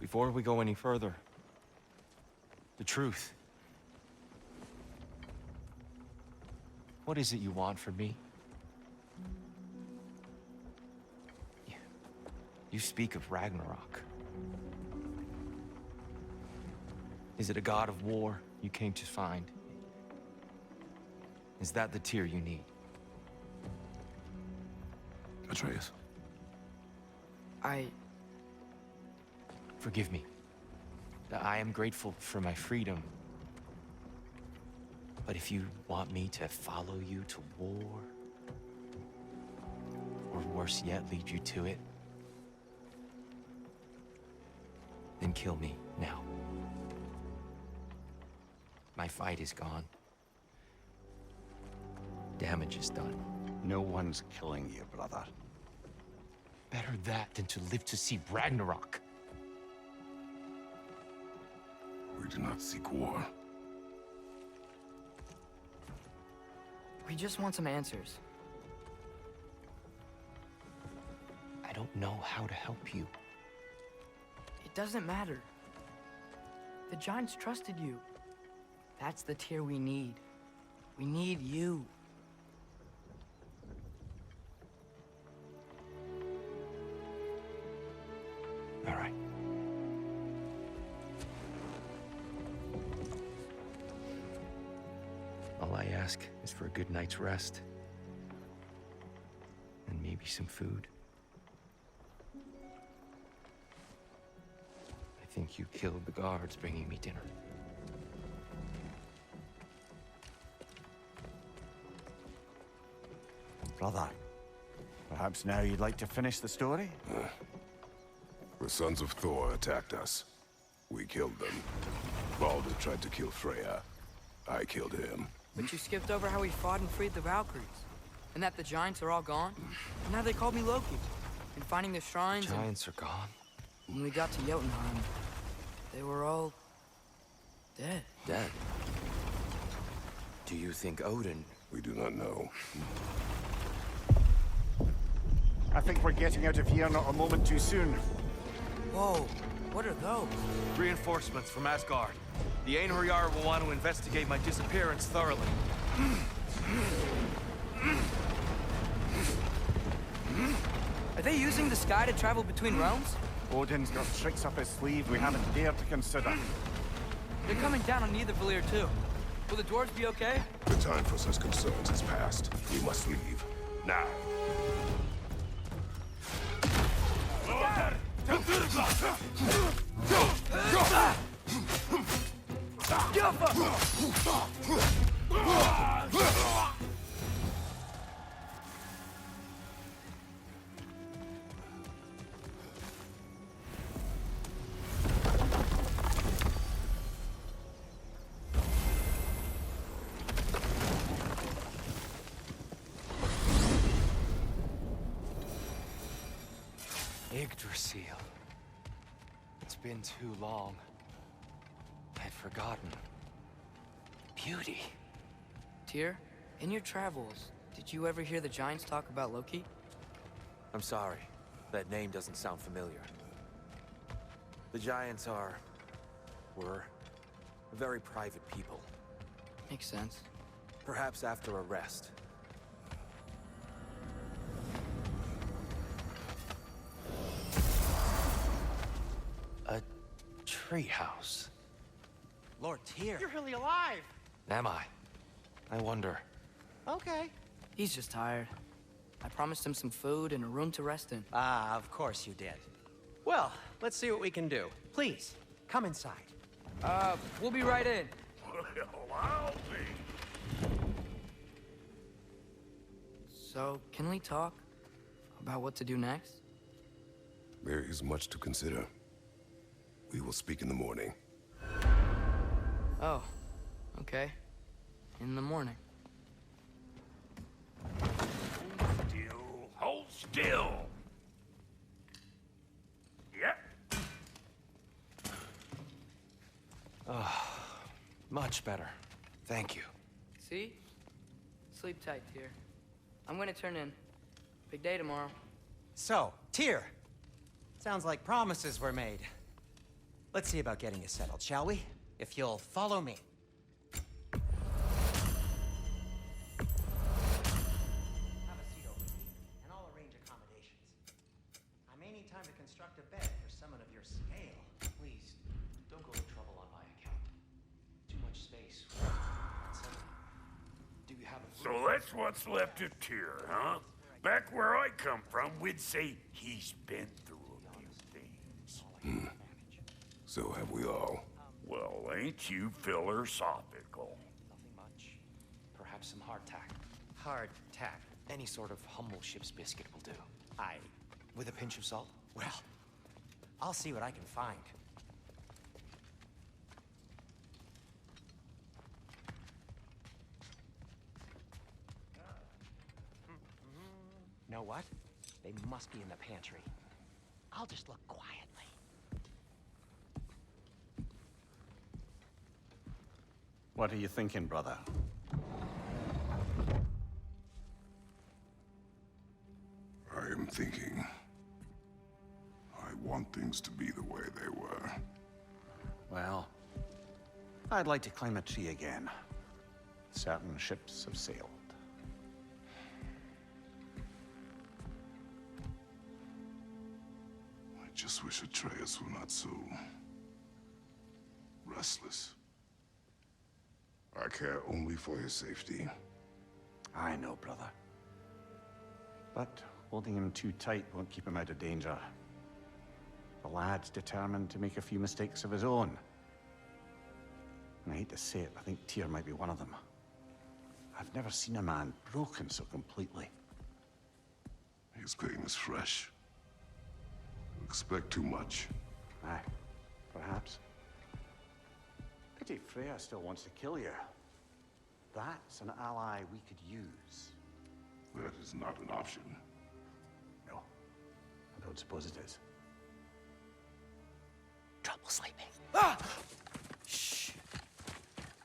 Before we go any further, the truth. What is it you want from me? You speak of Ragnarok. Is it a god of war you came to find? Is that the tear you need? Atreus. Forgive me. I am grateful for my freedom. But if you want me to follow you to war, or worse yet, lead you to it, then kill me now. My fight is gone. Damage is done. No one's killing you, brother. Better that than to live to see Ragnarok. We do not seek war. We just want some answers. I don't know how to help you. It doesn't matter. The Giants trusted you. That's the tear we need. We need you. All right. All I ask is for a good night's rest. And maybe some food. I think you killed the guards bringing me dinner. Brother, perhaps now you'd like to finish the story? The sons of Thor attacked us. We killed them. Baldur tried to kill Freya. I killed him. But you skipped over how we fought and freed the Valkyries. And that the Giants are all gone. And now they called me Loki. And finding the shrines Giants are gone. When we got to Jotunheim, they were all... dead. Dead? Do you think Odin... We do not know. I think we're getting out of here not a moment too soon. Whoa, what are those? Reinforcements from Asgard. The Einherjar will want to investigate my disappearance thoroughly. Are they using the sky to travel between realms? Odin's got tricks up his sleeve we haven't dared to consider. They're coming down on Nidavellir too. Will the dwarves be okay? The time for such concerns has passed. We must leave. Now. Yggdrasil. It's been too long. I'd forgotten. Beauty. Tyr, in your travels, did you ever hear the Giants talk about Loki? I'm sorry. That name doesn't sound familiar. The Giants were very private people. Makes sense. Perhaps after a rest. A treehouse. Lord Tyr. You're really alive! Am I? I wonder. Okay. He's just tired. I promised him some food and a room to rest in. Ah, of course you did. Well, let's see what we can do. Please, come inside. We'll be right in. Well, I'll be. So, can we talk about what to do next? There is much to consider. We will speak in the morning. Oh, okay. In the morning. Hold still! Yep. Much better. Thank you. See? Sleep tight, Tyr. I'm gonna turn in. Big day tomorrow. So, Tyr. Sounds like promises were made. Let's see about getting you settled, shall we? If you'll follow me. Have a seat over here, and I'll arrange accommodations. I may need time to construct a bed for someone of your scale. Please, don't go to trouble on my account. Too much space. Do you have a... So that's what's left of Tyr, huh? Back where I come from, we'd say he's been through a few things. So have we all. Well, ain't you philosophical? Nothing much. Perhaps some hardtack. Hardtack. Any sort of humble ship's biscuit will do. Aye. With a pinch of salt? Well, I'll see what I can find. Know what? They must be in the pantry. I'll just look quietly. What are you thinking, brother? I am thinking. I want things to be the way they were. Well, I'd like to climb a tree again. Certain ships have sailed. I just wish Atreus were not so... restless. I care only for his safety. I know, brother. But holding him too tight won't keep him out of danger. The lad's determined to make a few mistakes of his own. And I hate to say it, I think Tyr might be one of them. I've never seen a man broken so completely. His pain is fresh. You expect too much. Aye, perhaps. Pity Freya still wants to kill you. That's an ally we could use. That is not an option. No, I don't suppose it is. Trouble sleeping. Ah! Shh!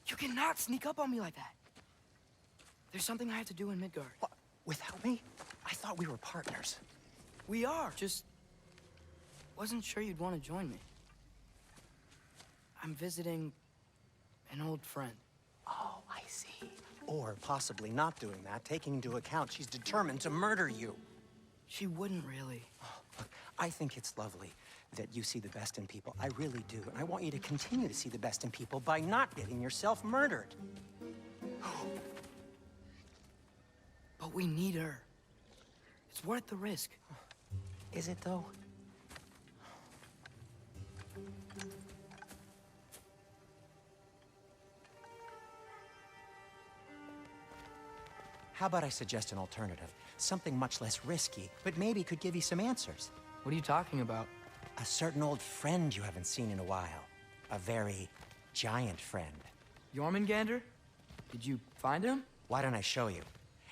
You cannot sneak up on me like that. There's something I have to do in Midgard. What? Without me? I thought we were partners. We are, just... wasn't sure you'd want to join me. I'm visiting an old friend. Oh, I see. Or possibly not doing that, taking into account she's determined to murder you. She wouldn't really. Look, I think it's lovely that you see the best in people. I really do. And I want you to continue to see the best in people by not getting yourself murdered. But we need her. It's worth the risk. Is it, though? How about I suggest an alternative? Something much less risky, but maybe could give you some answers. What are you talking about? A certain old friend you haven't seen in a while. A very giant friend. Jormungandr? Did you find him? Why don't I show you?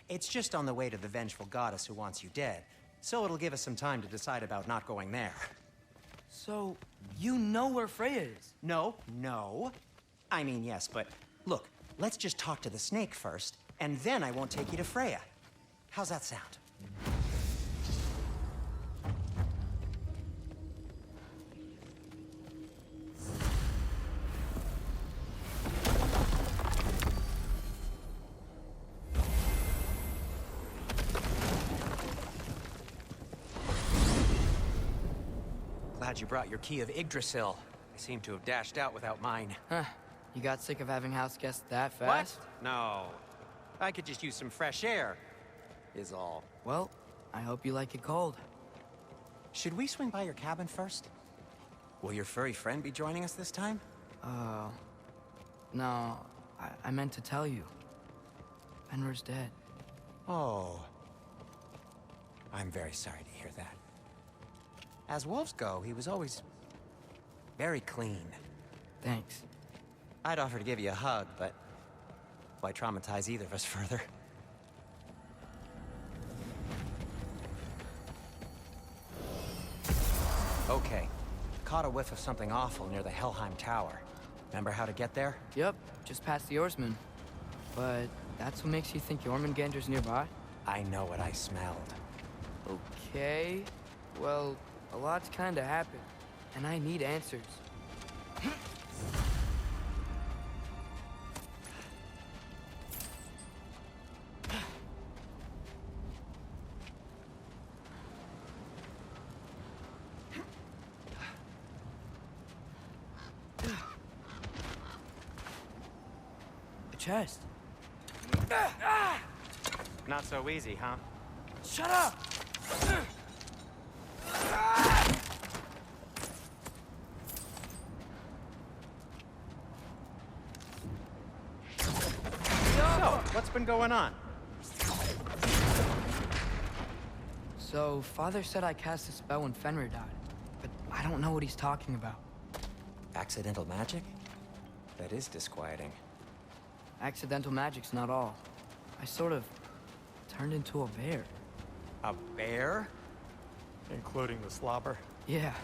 It's just on the way to the vengeful goddess who wants you dead, so it'll give us some time to decide about not going there. So, you know where Freya is? No. I mean, yes, but look, let's just talk to the snake first, and then I won't take you to Freya. How's that sound? Glad you brought your key of Yggdrasil. I seem to have dashed out without mine. Huh. You got sick of having house guests that fast? What? No. I could just use some fresh air, is all. Well, I hope you like it cold. Should we swing by your cabin first? Will your furry friend be joining us this time? No, I meant to tell you. Fenrir's dead. Oh. I'm very sorry to hear that. As wolves go, he was always very clean. Thanks. I'd offer to give you a hug, but why traumatize either of us further? Okay. Caught a whiff of something awful near the Helheim Tower. Remember how to get there? Yep, just past the oarsman. But that's what makes you think Jormungandr's nearby? I know what I smelled. Okay. Well, a lot's kinda happened, and I need answers. A chest. Not so easy, huh? Shut up! So, what's been going on? So, Father said I cast a spell when Fenrir died, but I don't know what he's talking about. Accidental magic? That is disquieting. Accidental magic's not all. I sort of turned into a bear. A bear? Including the slobber? Yeah,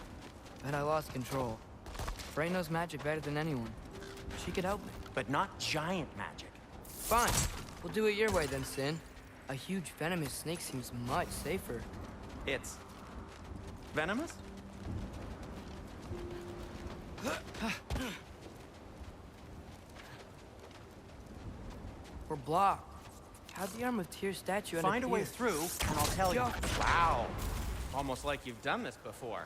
but I lost control. Freya knows magic better than anyone. She could help me. But not giant magic. Fine, we'll do it your way then, Sin. A huge venomous snake seems much safer. It's... venomous? We're blocked. How'd the Arm of Tears statue Find a way appear? through, and I'll tell you. Yo. Wow. Almost like you've done this before.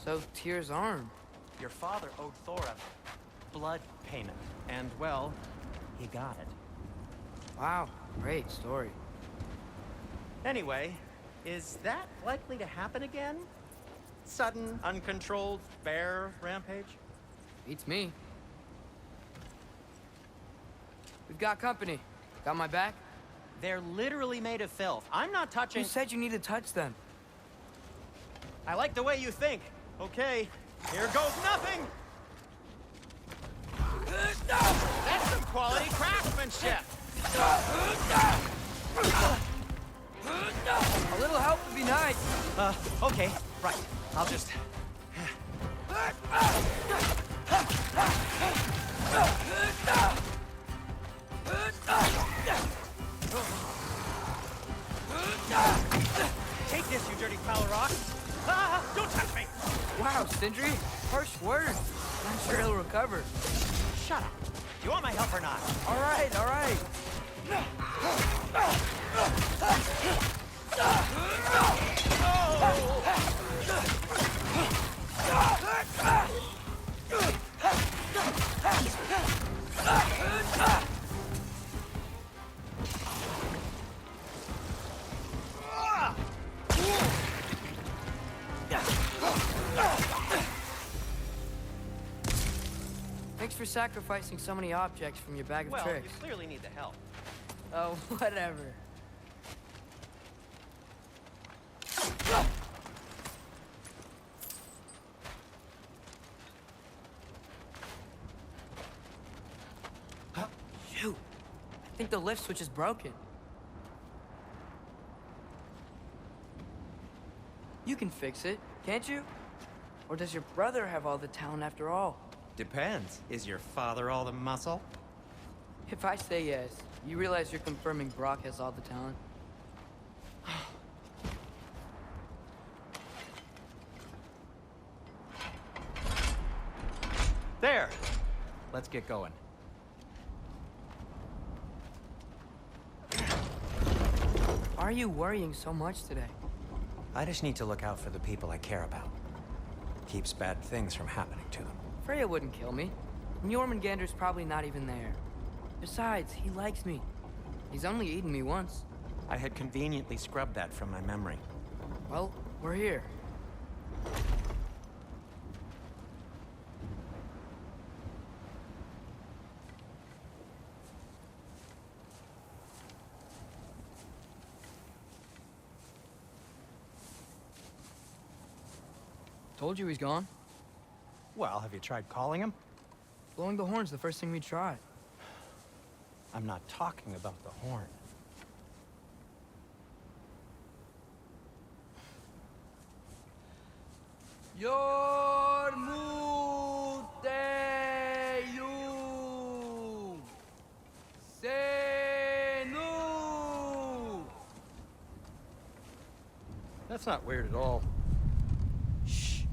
So, Tyr's arm. Your father owed Thor a blood payment, and, well, he got it. Wow, great story. Anyway, is that likely to happen again? Sudden, uncontrolled bear rampage? Beats me. We've got company. Got my back? They're literally made of filth. I'm not touching... You said you need to touch them. I like the way you think. Okay, here goes nothing! That's some quality craftsmanship! A little help would be nice. Okay, right. I'll just... Take this, you dirty pile of rocks! Ah, don't touch me! Wow, Sindri, harsh words. I'm sure he'll recover. Shut up. Do you want my help or not? All right, all right. Thanks for sacrificing so many objects from your bag of Well, tricks. you clearly need the help. Oh, whatever. Shoot! I think the lift switch is broken. You can fix it, can't you? Or does your brother have all the talent after all? Depends. Is your father all the muscle? If I say yes, you realize you're confirming Brock has all the talent? There! Let's get going. Why are you worrying so much today? I just need to look out for the people I care about. Keeps bad things from happening to them. Freya wouldn't kill me. And Jormungandr's probably not even there. Besides, he likes me. He's only eaten me once. I had conveniently scrubbed that from my memory. Well, we're here. Told you he's gone. Well, have you tried calling him? Blowing the horn's the first thing we tried. I'm not talking about the horn. Jormungandr! That's not weird at all. Shh.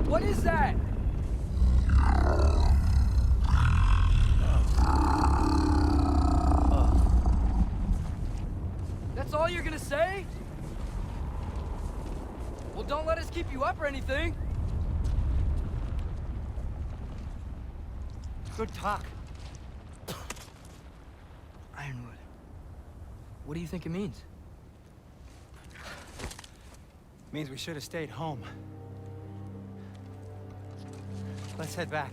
What is that? That's all you're gonna say? Well, don't let us keep you up or anything. Good talk. Ironwood. What do you think it means? Means we should have stayed home. Let's head back.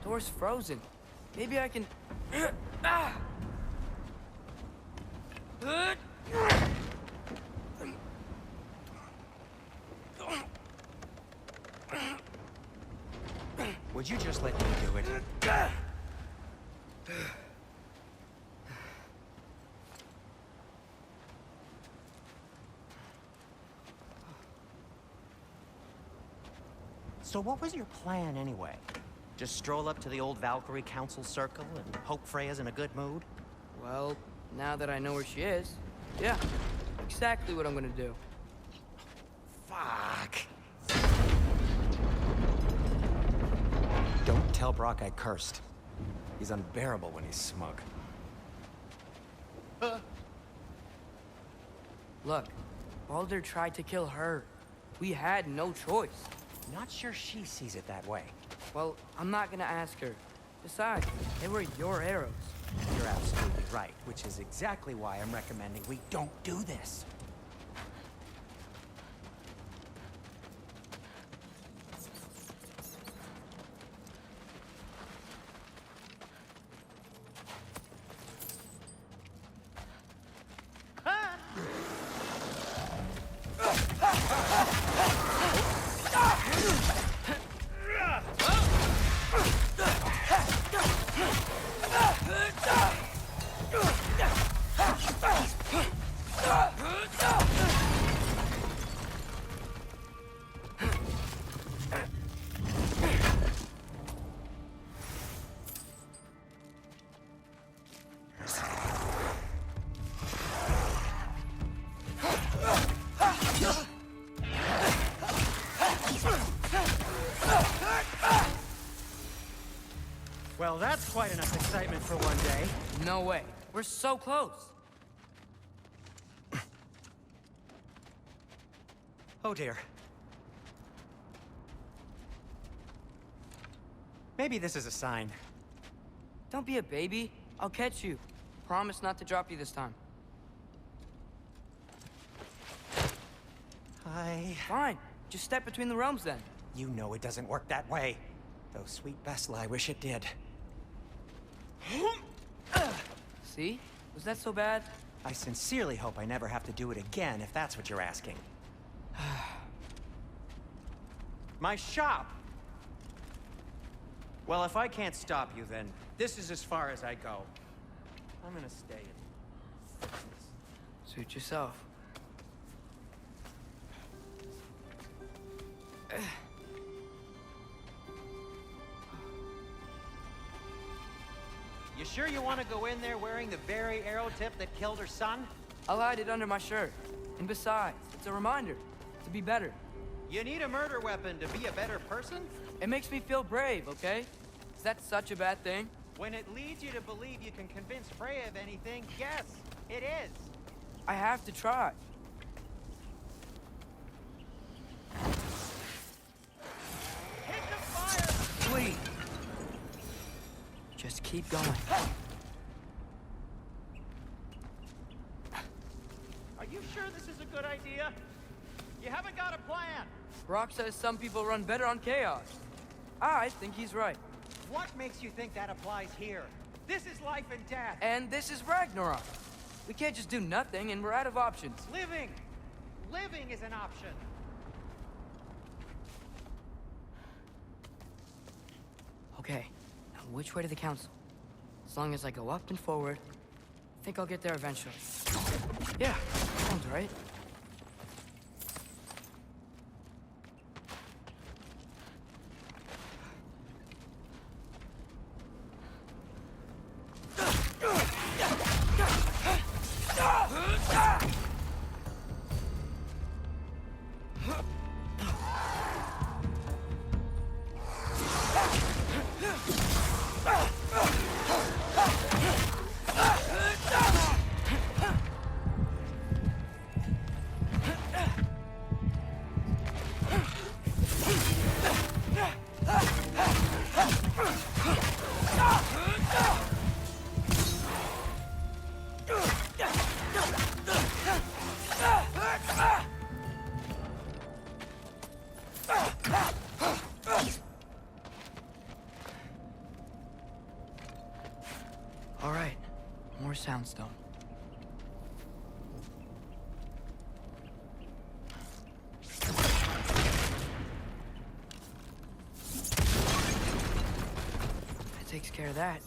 Door's frozen. Maybe I can... Ah! Would you just let me do it? So what was your plan anyway? Just stroll up to the old Valkyrie Council circle and hope Freya's in a good mood? Well, now that I know where she is, yeah, exactly what I'm gonna do. Fuck. Don't tell Brock I cursed. He's unbearable when he's smug. Look, Baldur tried to kill her. We had no choice. Not sure she sees it that way. Well, I'm not gonna ask her. Besides, they were your arrows. You're absolutely right, which is exactly why I'm recommending we don't do this. Well, that's quite enough excitement for one day. No way. We're so close. Oh dear. Maybe this is a sign. Don't be a baby. I'll catch you. Promise not to drop you this time. Hi. Fine. Just step between the realms then. You know it doesn't work that way. Though sweet Bessla, I wish it did. See? Was that so bad? I sincerely hope I never have to do it again, if that's what you're asking. My shop! Well, if I can't stop you, then this is as far as I go. I'm gonna stay in. Suit yourself. You sure you want to go in there wearing the very arrow tip that killed her son? I'll hide it under my shirt. And besides, it's a reminder to be better. You need a murder weapon to be a better person? It makes me feel brave, okay? Is that such a bad thing? When it leads you to believe you can convince Freya of anything, yes, it is. I have to try. Hit the fire! Please. Just keep going. Are you sure this is a good idea? You haven't got a plan. Brock says some people run better on chaos. I think he's right. What makes you think that applies here? This is life and death. And this is Ragnarok. We can't just do nothing, and we're out of options. Living! Living is an option. Okay, now which way to the council? As long as I go up and forward, I think I'll get there eventually. Yeah, sounds right. All right, more soundstone. That takes care of that.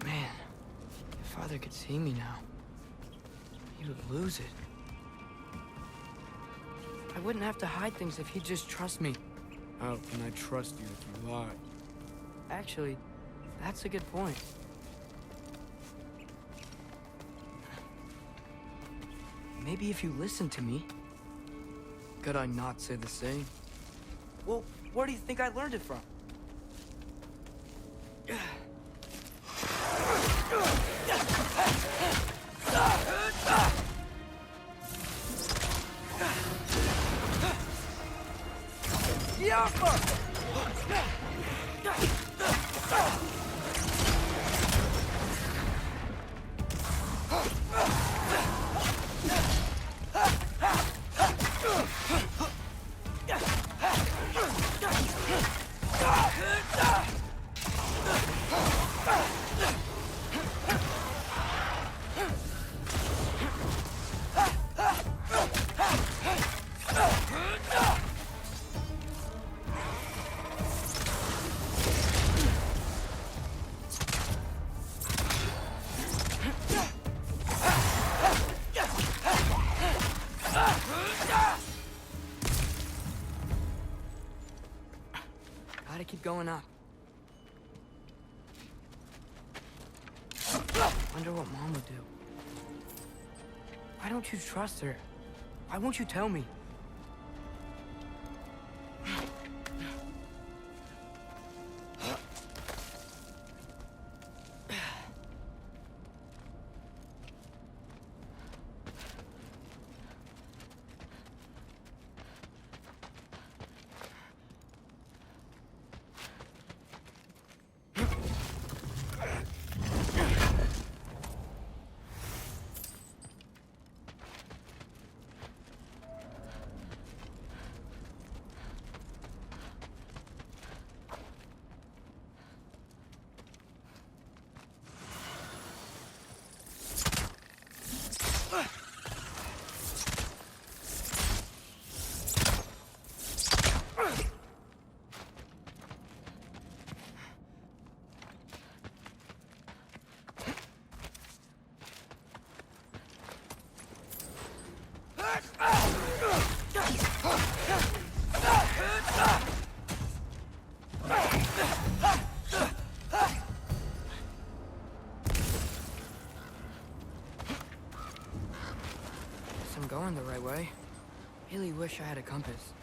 Man, if Father could see me now, he would lose it. I wouldn't have to hide things if he'd just trust me. How can I trust you if you lie? Actually, that's a good point. Maybe if you listen to me. Could I not say the same? Well, where do you think I learned it from? Gotta keep going up. Wonder what Mom would do. Why don't you trust her? Why won't you tell me? Guess I'm going the right way. Really wish I had a compass.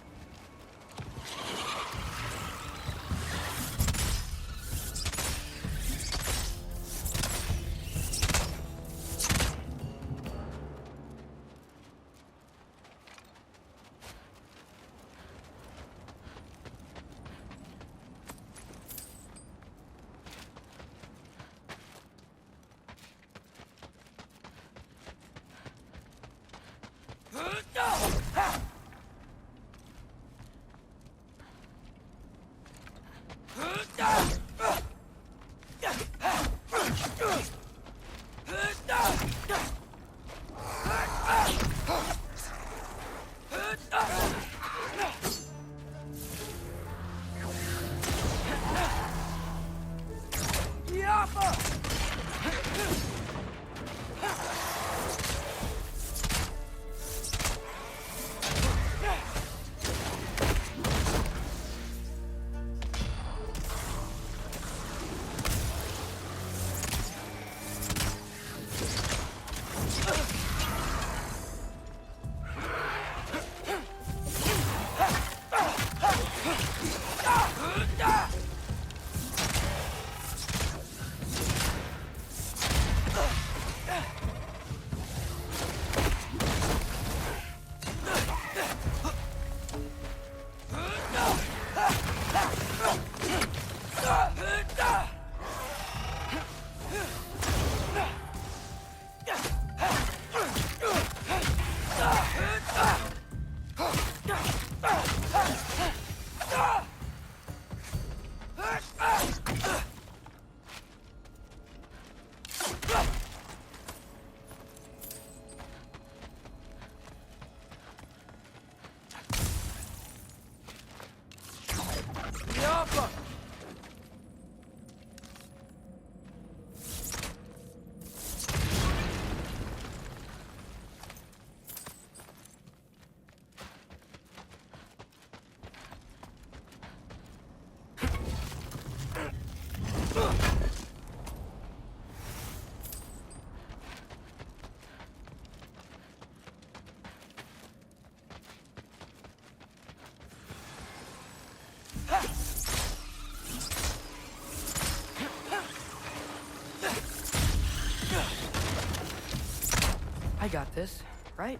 I got this, right?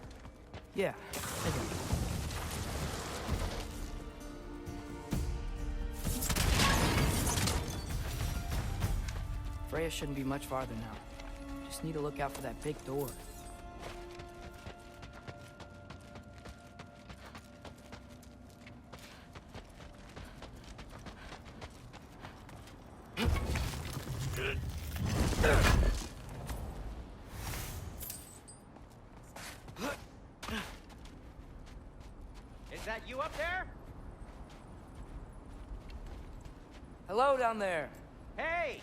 Yeah, I got it. Freya shouldn't be much farther now. Just need to look out for that big door. Is that you up there? Hello down there. Hey!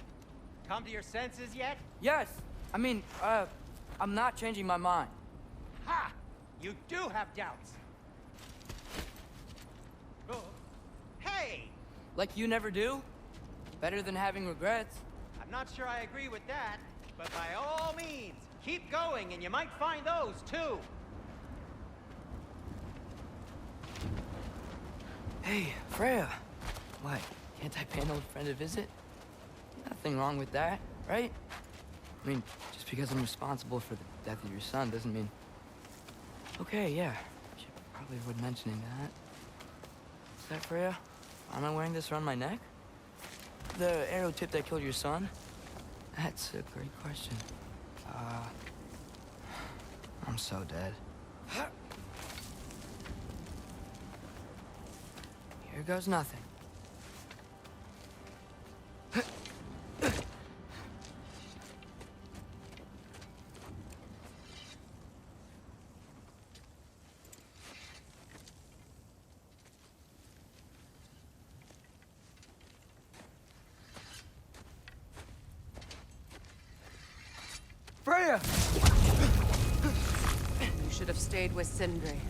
Come to your senses yet? Yes, I mean, I'm not changing my mind. Ha! You do have doubts. Oh. Hey! Like you never do? Better than having regrets. I'm not sure I agree with that, but by all means, keep going and you might find those too. Hey, Freya. What, can't I pay an old friend a visit? Nothing wrong with that, right? I mean, just because I'm responsible for the death of your son doesn't mean... Okay, yeah. Should probably avoid mentioning that. Is that Freya? Am I wearing this around my neck? The arrow tip that killed your son? That's a great question. I'm so dead. Here goes nothing. Freya! You should have stayed with Sindri.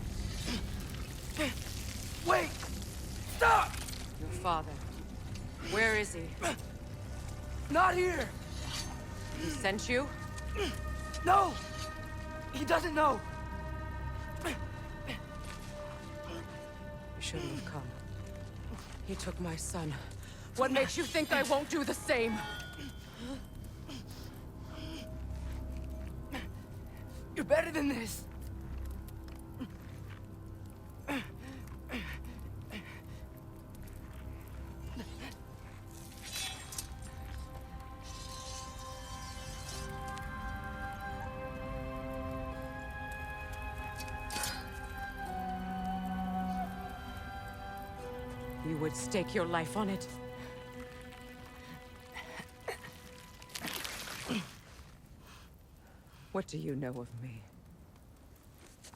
Wait! Stop! Your father. Where is he? Not here! He sent you? No! He doesn't know! You shouldn't have come. He took my son. What makes you think I won't do the same? You're better than this! You would stake your life on it? What do you know of me?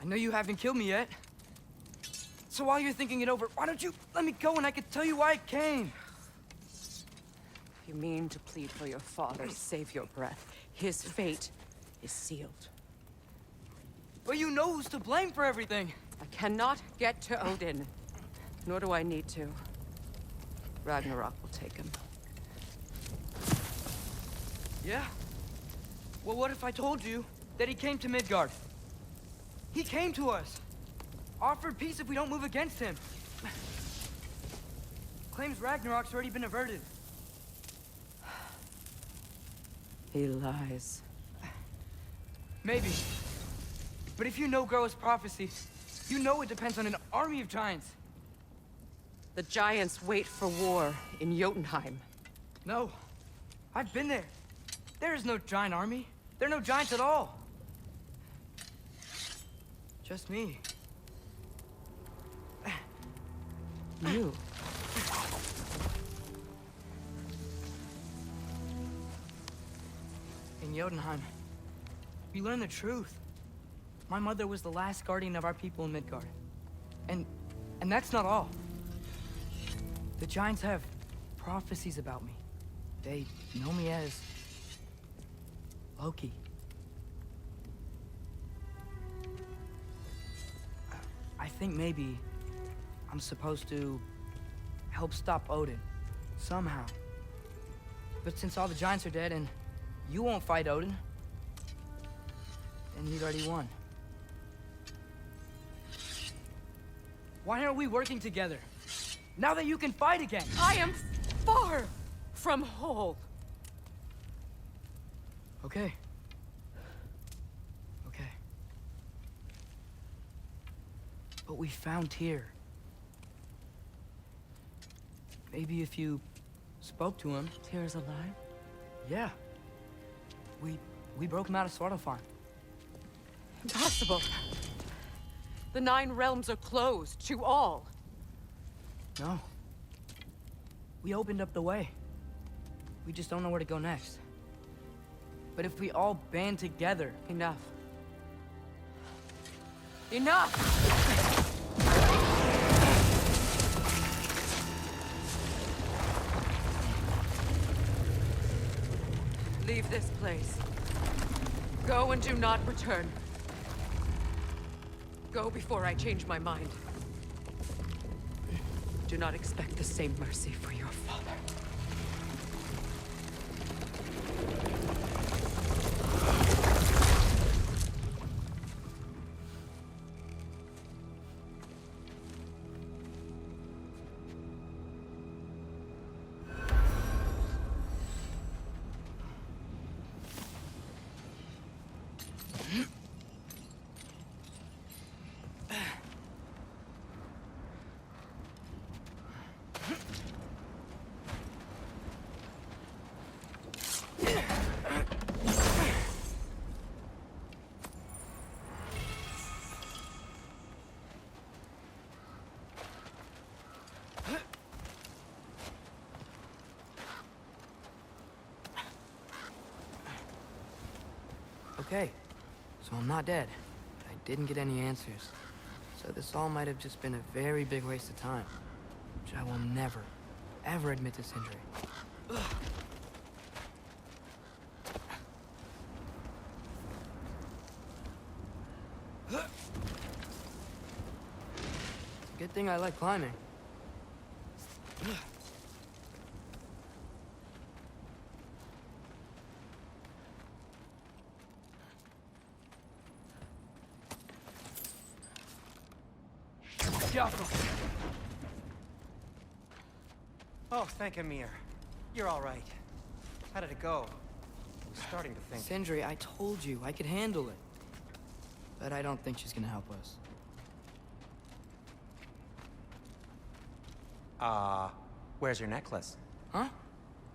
I know you haven't killed me yet. So while you're thinking it over, why don't you let me go and I can tell you why I came? You mean to plead for your father, save your breath. His fate is sealed. But you know who's to blame for everything. I cannot get to Odin. Nor do I need to. Ragnarok will take him. Yeah? Well, what if I told you that he came to Midgard? He came to us. Offered peace if we don't move against him. Claims Ragnarok's already been averted. He lies. Maybe. But if you know Groa's prophecy, you know it depends on an army of giants. The giants wait for war in Jotunheim. No. I've been there. There is no giant army. There are no giants at all. Just me. You? In Jotunheim, we learn the truth. My mother was the last guardian of our people in Midgard. And that's not all. The giants have prophecies about me. They know me as Loki. I think maybe I'm supposed to help stop Odin, somehow. But since all the giants are dead and you won't fight Odin, then he'd already won. Why aren't we working together? Now that you can fight again! I am far from whole. Okay. Okay. But we found Tyr. Maybe if you spoke to him... Tyr's alive? Yeah. We broke him out of Svartalfheim. Impossible. The 9 realms are closed to all. No. We opened up the way. We just don't know where to go next. But if we all band together... Enough. Enough! Leave this place. Go and do not return. Go before I change my mind. Do not expect the same mercy for your father. Okay, so I'm not dead. I didn't get any answers. So this all might have just been a very big waste of time. Which I will never, ever admit to Sindri. It's a good thing I like climbing. shuffle. Oh, thank Amir. You're all right. How did it go? I was starting to think... Sindri, I told you I could handle it. But I don't think she's gonna help us. Where's your necklace? Huh?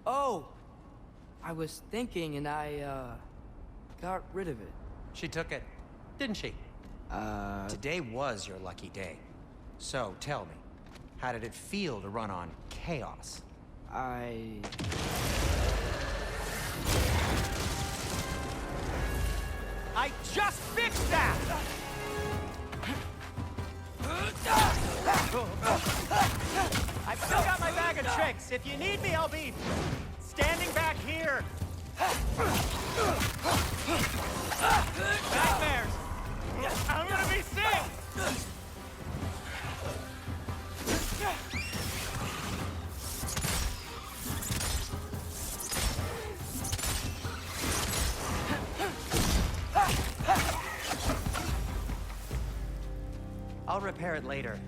Oh! I was thinking and I, got rid of it. She took it, didn't she? Today was your lucky day. So, tell me, how did it feel to run on chaos? I just fixed that! I've still got my bag of tricks. If you need me, I'll be standing back here. Nightmares. I'm gonna be sick. I'll repair it later.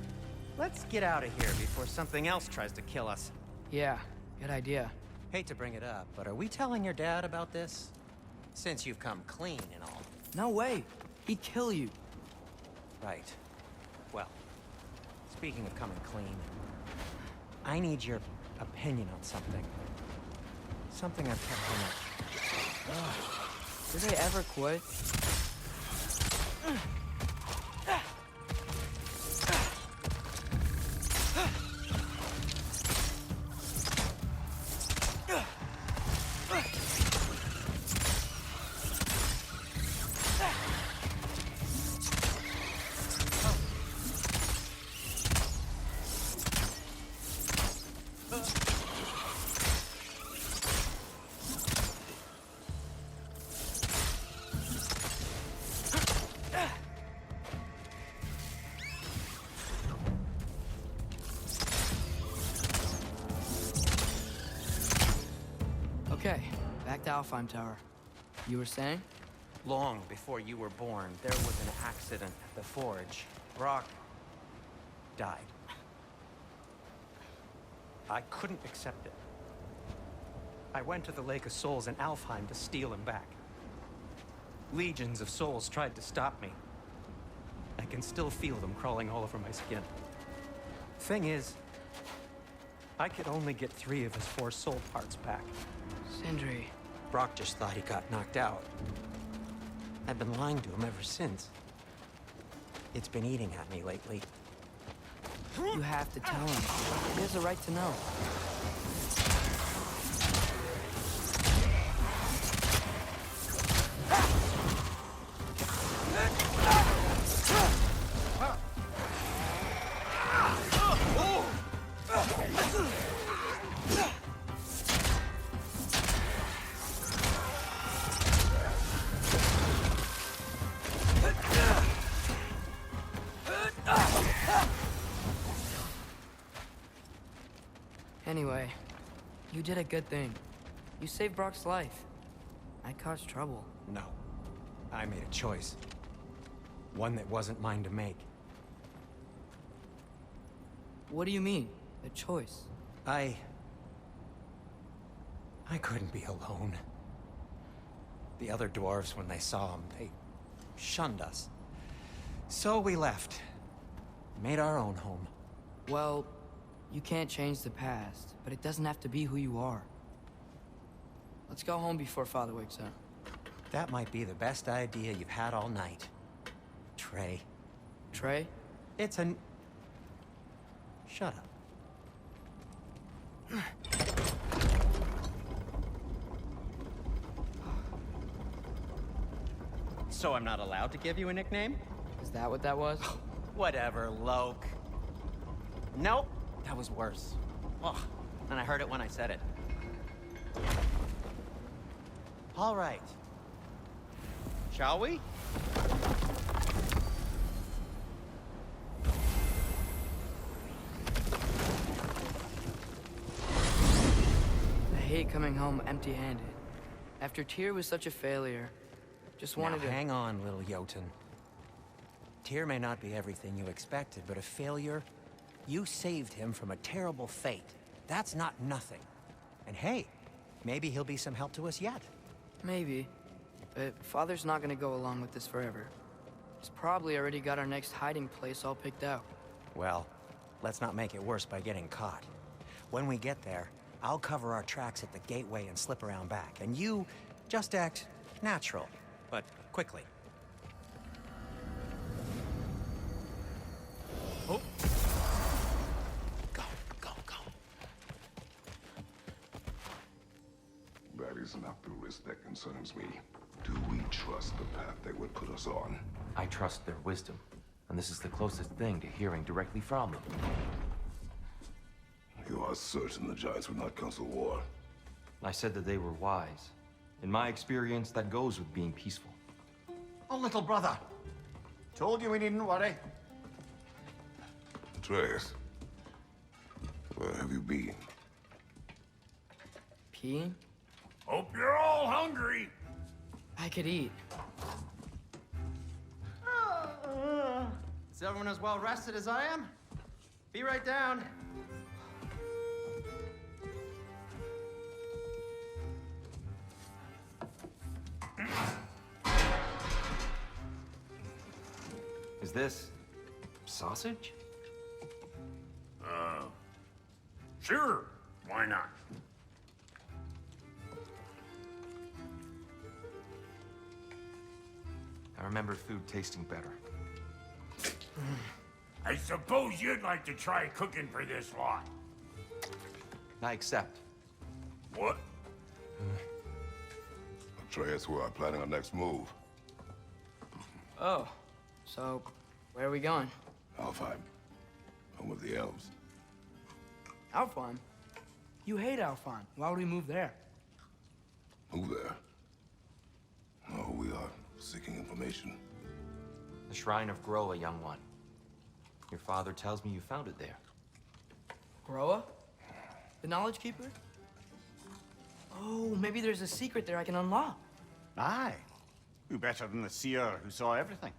Let's get out of here before something else tries to kill us. Yeah, good idea. Hate to bring it up, but are we telling your dad about this? Since you've come clean and all. No way. He'd kill you. Right. Well, speaking of coming clean, I need your opinion on something. Something I've kept from it. Did they ever quit? Okay, back to Alfheim Tower. You were saying? Long before you were born, there was an accident at the forge. Brock died. I couldn't accept it. I went to the Lake of Souls in Alfheim to steal him back. Legions of souls tried to stop me. I can still feel them crawling all over my skin. Thing is, I could only get 3 of his 4 soul parts back. Sindri. Brock just thought he got knocked out. I've been lying to him ever since. It's been eating at me lately. You have to tell him. He has a right to know. Anyway, you did a good thing. You saved Brock's life. I caused trouble. No. I made a choice. One that wasn't mine to make. What do you mean? A choice? I couldn't be alone. The other dwarves, when they saw him, they shunned us. So we left. Made our own home. Well, you can't change the past, but it doesn't have to be who you are. Let's go home before Father wakes up. That might be the best idea you've had all night. Trey. Trey? It's an... Shut up. So I'm not allowed to give you a nickname? Is that what that was? Whatever, Loke. Nope, that was worse. Ugh, and I heard it when I said it. All right. Shall we? I hate coming home empty-handed. After Tyr was such a failure, just wanted now, to... hang on, little Jotun. Tyr may not be everything you expected, but a failure? You saved him from a terrible fate. That's not nothing. And hey, maybe he'll be some help to us yet. Maybe. But Father's not gonna go along with this forever. He's probably already got our next hiding place all picked out. Well, let's not make it worse by getting caught. When we get there, I'll cover our tracks at the gateway and slip around back. And you just act natural, but quickly. Oh. Go, go, go. That is not the risk that concerns me. Do we trust the path they would put us on? I trust their wisdom, and this is the closest thing to hearing directly from them. You are certain the Giants would not counsel war? I said that they were wise. In my experience, that goes with being peaceful. Oh, little brother. Told you we needn't worry. Atreus, where have you been? Peeing? Hope you're all hungry. I could eat. Is everyone as well rested as I am? Be right down. Is this sausage? Sure, why not? I remember food tasting better. I suppose you'd like to try cooking for this lot. I accept. What? Atreus, we are planning our next move. Oh, so where are we going? Alfheim, home of the elves. Alfheim? You hate Alfheim. Why would we move there? Move there? No, we are seeking information. The Shrine of Groa, young one. Your father tells me you found it there. Groa? The Knowledge Keeper? Oh, maybe there's a secret there I can unlock. Aye. Who better than the seer who saw everything?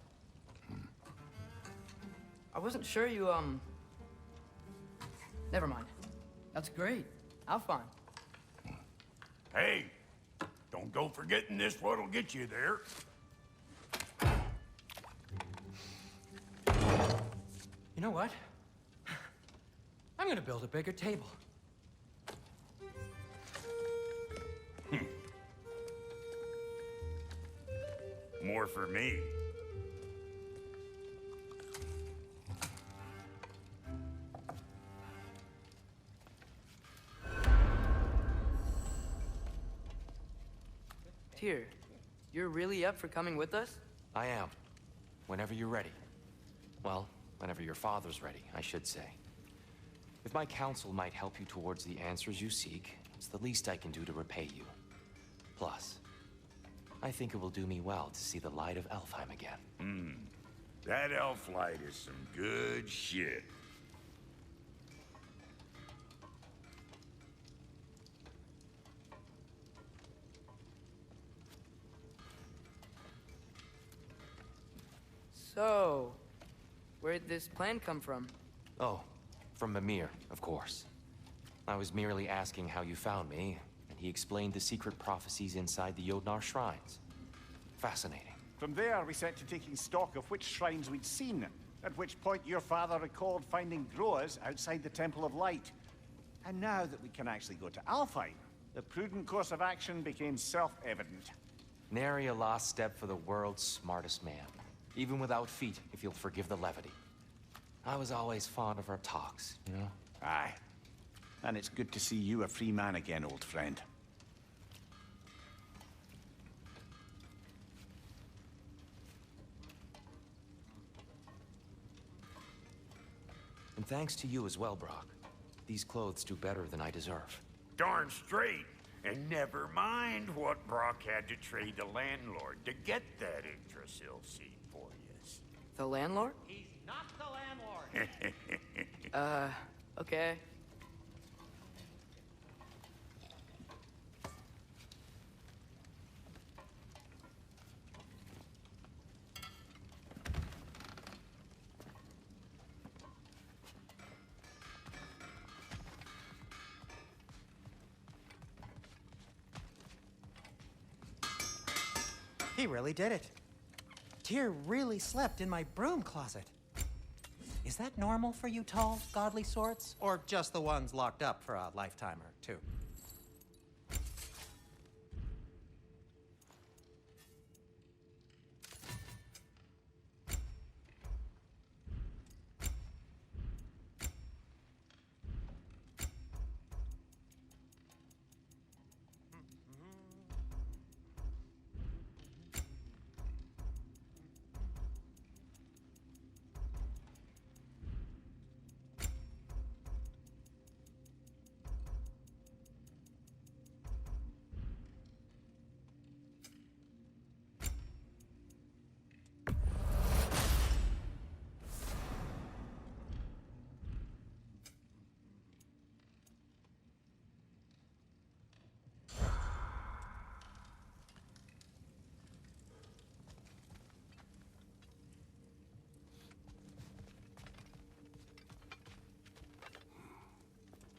I wasn't sure you, Never mind. That's great. Alfheim. Hey, don't go forgetting this what'll get you there. You know what? I'm gonna build a bigger table. More for me. Tyr, you're really up for coming with us? I am. Whenever you're ready. Well, whenever your father's ready, I should say. If my counsel might help you towards the answers you seek, it's the least I can do to repay you. Plus, I think it will do me well to see the light of Alfheim again. That elf light is some good shit. So, where'd this plan come from? Oh, from Mimir, of course. I was merely asking how you found me, and he explained the secret prophecies inside the Jotnar shrines. Fascinating. From there, we set to taking stock of which shrines we'd seen, at which point your father recalled finding Groas outside the Temple of Light. And now that we can actually go to Alfheim, the prudent course of action became self-evident. Nary a lost step for the world's smartest man. Even without feet, if you'll forgive the levity. I was always fond of our talks, you know? Aye. And it's good to see you a free man again, old friend. And thanks to you as well, Brock. These clothes do better than I deserve. Darn straight. And never mind what Brock had to trade the landlord to get that Yggdrasil seed for you. The landlord? He's not the landlord. Okay. He really did it. Tyr really slept in my broom closet. Is that normal for you tall, godly sorts? Or just the ones locked up for a lifetime or two?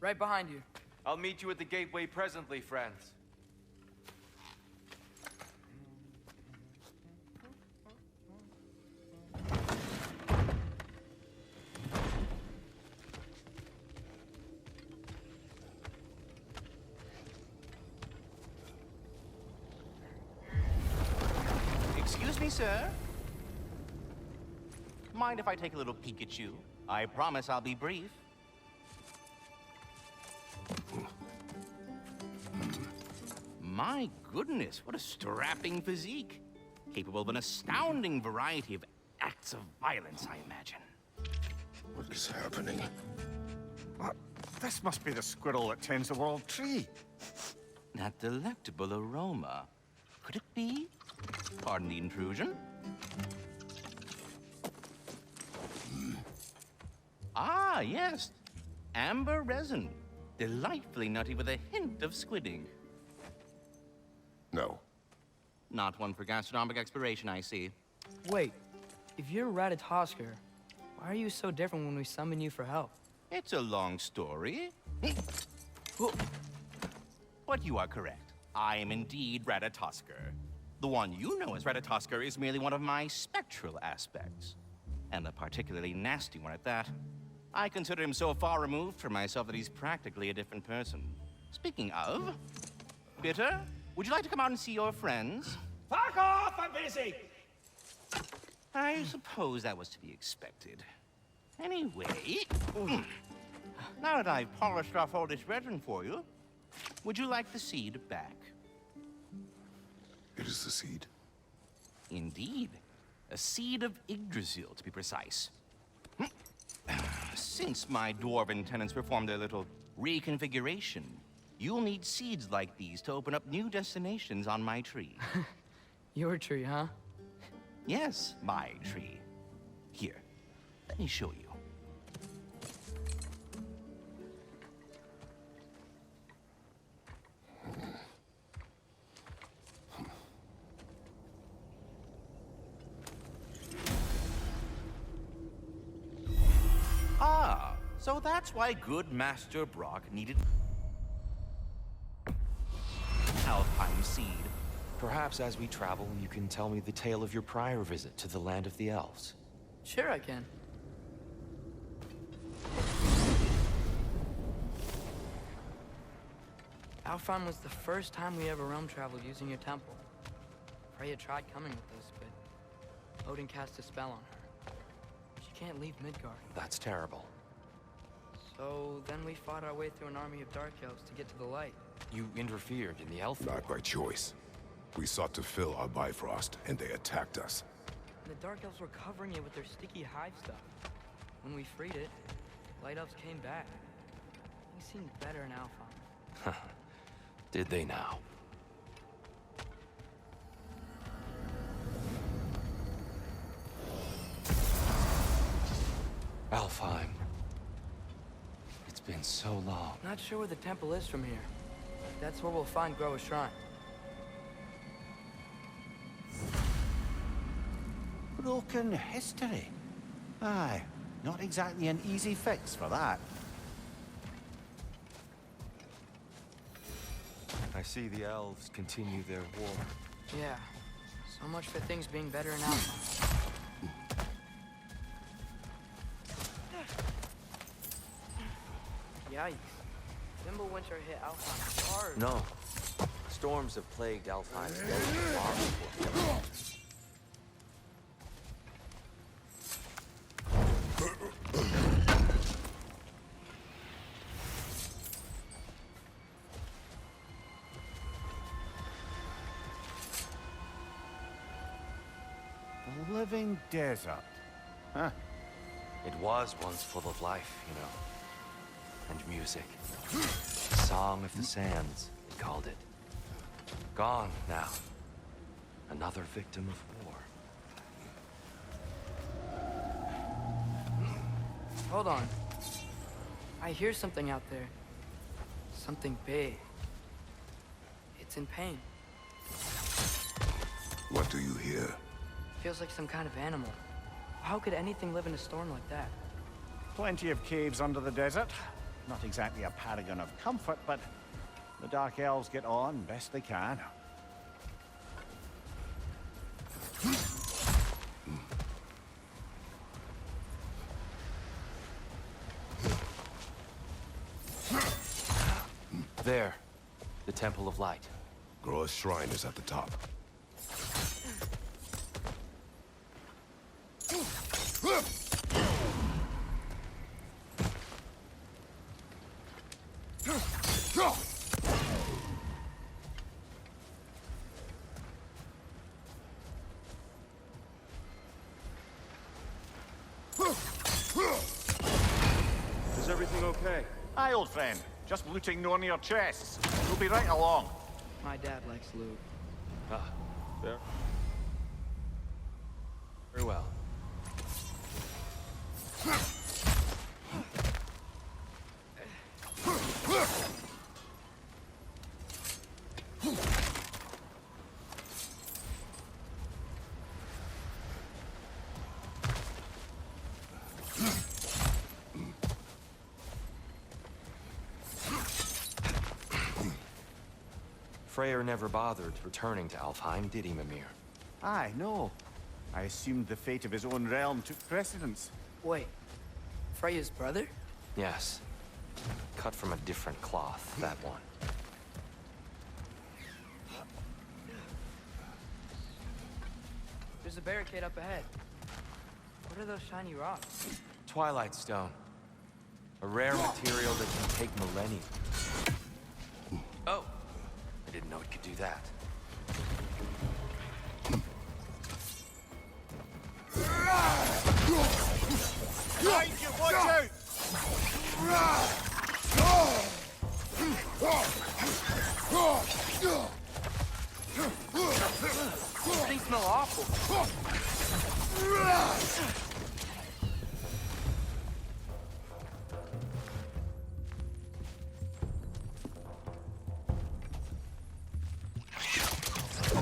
Right behind you. I'll meet you at the gateway presently, friends. Excuse me, sir. Mind if I take a little peek at you? I promise I'll be brief. My goodness, what a strapping physique. Capable of an astounding variety of acts of violence, I imagine. What is happening? This must be the squirrel that tends the world tree. That delectable aroma. Could it be? Pardon the intrusion. Ah, yes. Amber resin. Delightfully nutty with a hint of squidding. No. Not one for gastronomic exploration, I see. Wait, if you're Ratatoskr, why are you so different when we summon you for help? It's a long story. But you are correct. I am indeed Ratatoskr. The one you know as Ratatoskr is merely one of my spectral aspects. And a particularly nasty one at that. I consider him so far removed from myself that he's practically a different person. Speaking of, Bitter, would you like to come out and see your friends? Fuck off! I'm busy! I suppose that was to be expected. Anyway, now that I've polished off all this resin for you, would you like the seed back? It is the seed. Indeed. A seed of Yggdrasil, to be precise. Since my dwarven tenants performed their little reconfiguration, you'll need seeds like these to open up new destinations on my tree. Your tree, huh? Yes, my tree. Here, let me show you. Ah, so that's why good Master Brock needed alfheim seed. Perhaps as we travel, you can tell me the tale of your prior visit to the land of the elves. Sure I can. Alfheim was the first time we ever realm traveled using your temple. Freya tried coming with us, but Odin cast a spell on her. She can't leave Midgard. That's terrible. So then we fought our way through an army of dark elves to get to the light. You interfered in the elf war. Not by choice. We sought to fill our Bifrost, and they attacked us. And the dark elves were covering it with their sticky hive stuff. When we freed it, light elves came back. Things seemed better in Alfheim. Did they now? Alfheim. It's been so long. Not sure where the temple is from here. That's where we'll find Groa's shrine. Broken history. Aye, not exactly an easy fix for that. I see the elves continue their war. Yeah. So much for things being better in Alpha. Yikes. Winter hit Alfheim hard. No. Storms have plagued Alfheim's desert far before. A living desert. Huh? It was once full of life, you know. And music. Song of the Sands, they called it. Gone now. Another victim of war. Hold on. I hear something out there. Something big. It's in pain. What do you hear? Feels like some kind of animal. How could anything live in a storm like that? Plenty of caves under the desert. Not exactly a paragon of comfort, but the Dark Elves get on best they can. There. The Temple of Light. Groa's shrine is at the top. Is everything okay? Aye, old friend. Just looting no near chests. We'll be right along. My dad likes loot. Ah, there. Very well. Freya never bothered returning to Alfheim, did he, Mimir? Aye, no. I assumed the fate of his own realm took precedence. Wait. Freya's brother? Yes. Cut from a different cloth, that one. There's a barricade up ahead. What are those shiny rocks? Twilight Stone. A rare material that can take millennia. Oh! I didn't know it could do that. Watch out! Things smell awful.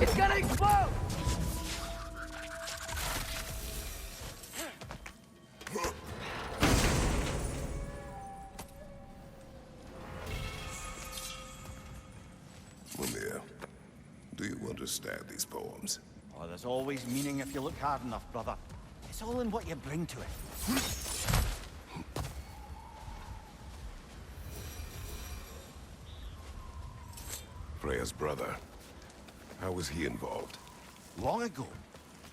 It's gonna explode! Minir, do you understand these poems? Oh, there's always meaning if you look hard enough, brother. It's all in what you bring to it. Freya's brother. How was he involved? Long ago,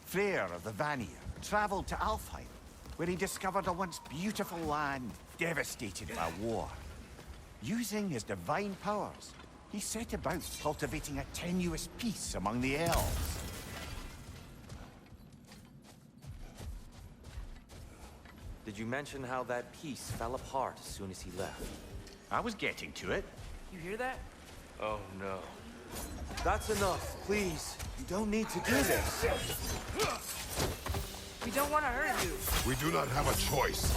Freya of the Vanir traveled to Alfheim, where he discovered a once beautiful land devastated by war. Using his divine powers, he set about cultivating a tenuous peace among the elves. Did you mention how that piece fell apart as soon as he left? I was getting to it. You hear that? Oh, no. That's enough, please. You don't need to do this. We don't want to hurt you. We do not have a choice.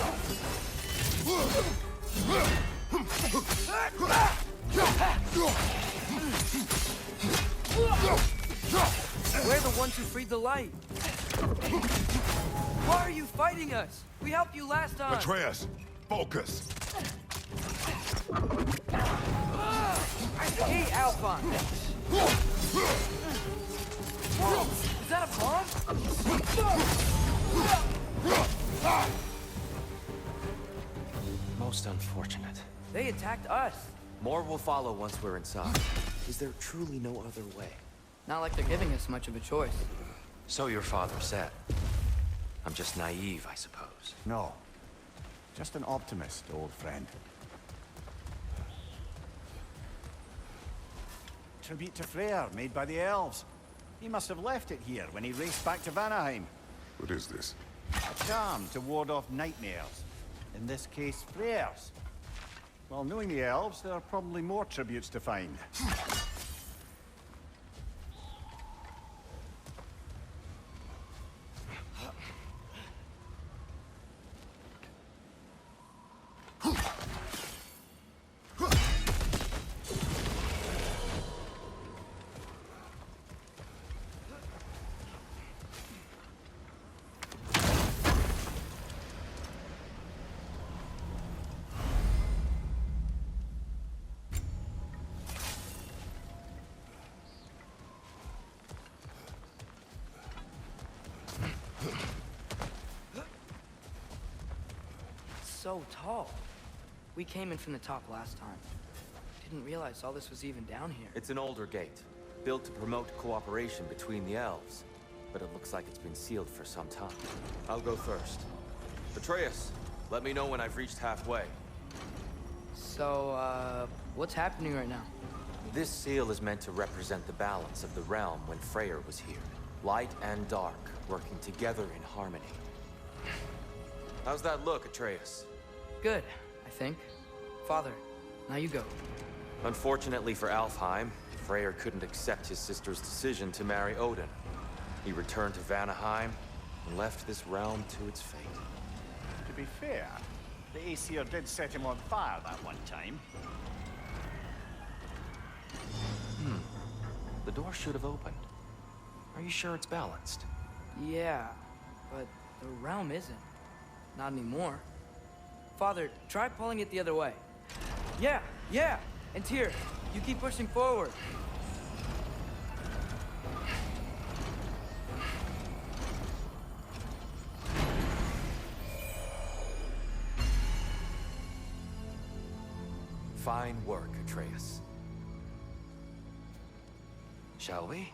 We're the ones who freed the light. Why are you fighting us? We helped you last time. Atreus, focus. I hate Alfheim. Whoa! Is that a bomb? Most unfortunate. They attacked us. More will follow once we're inside. Is there truly no other way? Not like they're giving us much of a choice. So your father said. I'm just naive, I suppose. No. Just an optimist, old friend. Tribute to Freya, made by the elves. He must have left it here when he raced back to Vanaheim. What is this? A charm to ward off nightmares. In this case, Freya's. Well, knowing the elves, there are probably more tributes to find. So tall. We came in from the top last time. Didn't realize all this was even down here. It's an older gate, built to promote cooperation between the elves. But it looks like it's been sealed for some time. I'll go first. Atreus, let me know when I've reached halfway. So, what's happening right now? This seal is meant to represent the balance of the realm when Freya was here. Light and dark, working together in harmony. How's that look, Atreus? Good, I think. Father, now you go. Unfortunately for Alfheim, Freyr couldn't accept his sister's decision to marry Odin. He returned to Vanaheim and left this realm to its fate. To be fair, the Aesir did set him on fire that one time. The door should have opened. Are you sure it's balanced? Yeah, but the realm isn't. Not anymore. Father, try pulling it the other way. Yeah, and Tyr, you keep pushing forward. Fine work, Atreus. Shall we?